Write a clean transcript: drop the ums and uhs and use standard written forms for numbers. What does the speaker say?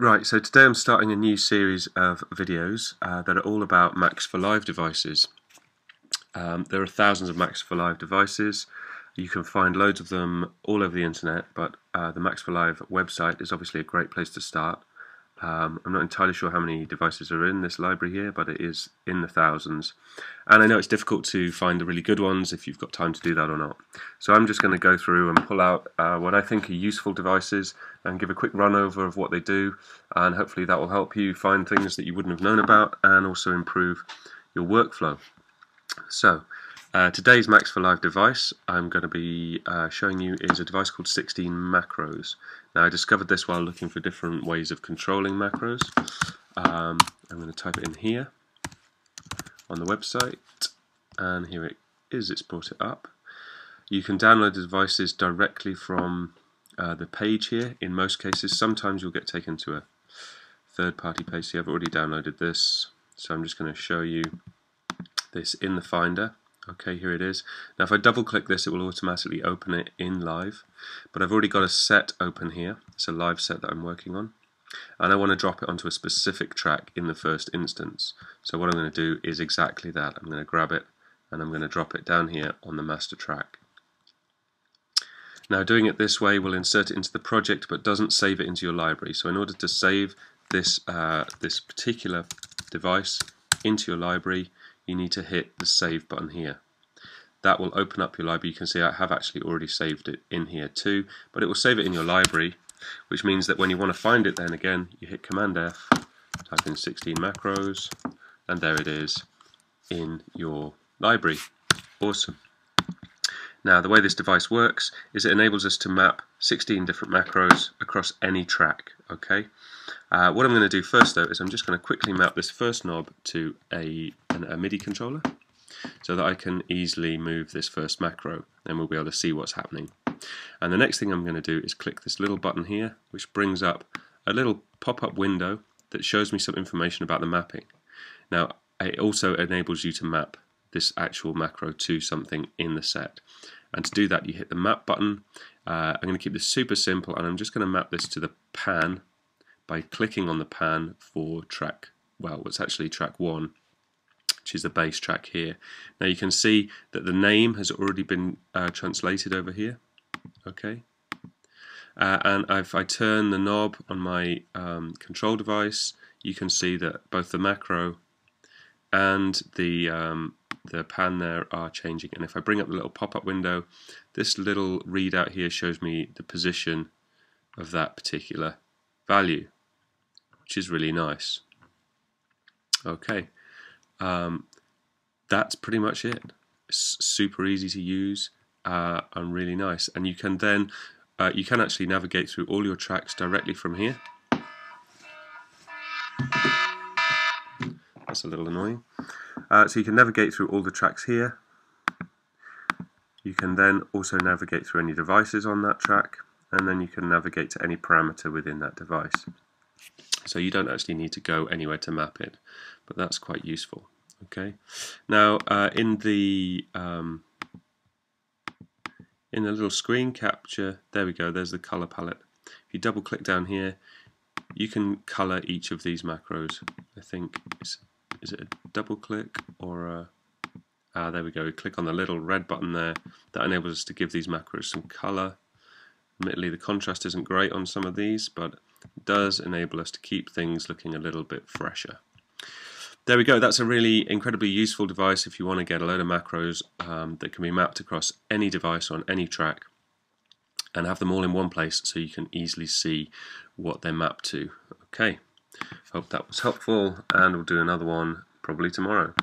Right, so today I'm starting a new series of videos that are all about Macs for Live devices. There are thousands of Macs for Live devices. You can find loads of them all over the internet, but the Macs for Live website is obviously a great place to start. I'm not entirely sure how many devices are in this library here, but it is in the thousands. And I know it's difficult to find the really good ones if you've got time to do that or not. So I'm just going to go through and pull out what I think are useful devices and give a quick run over of what they do, and hopefully that will help you find things that you wouldn't have known about and also improve your workflow. So today's Macs for Live device I'm going to be showing you is a device called 16 Macros. Now I discovered this while looking for different ways of controlling macros. I'm going to type it in here on the website, and here it is, it's brought it up. You can download the devices directly from the page here in most cases. Sometimes you'll get taken to a third-party page. See, I've already downloaded this, so I'm just going to show you this in the Finder. Okay, here it is. Now if I double click this, it will automatically open it in Live, but I've already got a set open here. It's a live set that I'm working on, and I want to drop it onto a specific track in the first instance. So what I'm going to do is exactly that. I'm going to grab it and I'm going to drop it down here on the master track. Now doing it this way will insert it into the project but doesn't save it into your library. So in order to save this this particular device into your library, you need to hit the save button here. That will open up your library. You can see I have actually already saved it in here too, but it will save it in your library, which means that when you want to find it then again, you hit Command F, type in 16 macros, and there it is in your library. Awesome. Now the way this device works is it enables us to map 16 different macros across any track. Okay. What I'm going to do first though is I'm just going to quickly map this first knob to a MIDI controller so that I can easily move this first macro, and we'll be able to see what's happening. And the next thing I'm going to do is click this little button here, which brings up a little pop-up window that shows me some information about the mapping. Now it also enables you to map this actual macro to something in the set, and to do that you hit the map button. I'm going to keep this super simple, and I'm just going to map this to the pan by clicking on the pan for track, well, it's actually track 1, which is the bass track here. Now you can see that the name has already been translated over here. Okay, and if I turn the knob on my control device, you can see that both the macro and the pan there are changing. And if I bring up the little pop-up window, this little readout here shows me the position of that particular value, which is really nice. Okay, that's pretty much it. It's super easy to use and really nice. And you can then you can actually navigate through all your tracks directly from here. That's a little annoying. So you can navigate through all the tracks here. You can then also navigate through any devices on that track, and then you can navigate to any parameter within that device. So you don't actually need to go anywhere to map it, but that's quite useful. Okay. Now in the little screen capture, there we go. There's the color palette. If you double click down here, you can color each of these macros. I think is it a double click or a there we go. We click on the little red button there. That enables us to give these macros some color. Admittedly, the contrast isn't great on some of these, but it does enable us to keep things looking a little bit fresher. There we go. That's a really incredibly useful device if you want to get a load of macros that can be mapped across any device on any track and have them all in one place so you can easily see what they're mapped to. Okay, hope that was helpful, and we'll do another one probably tomorrow.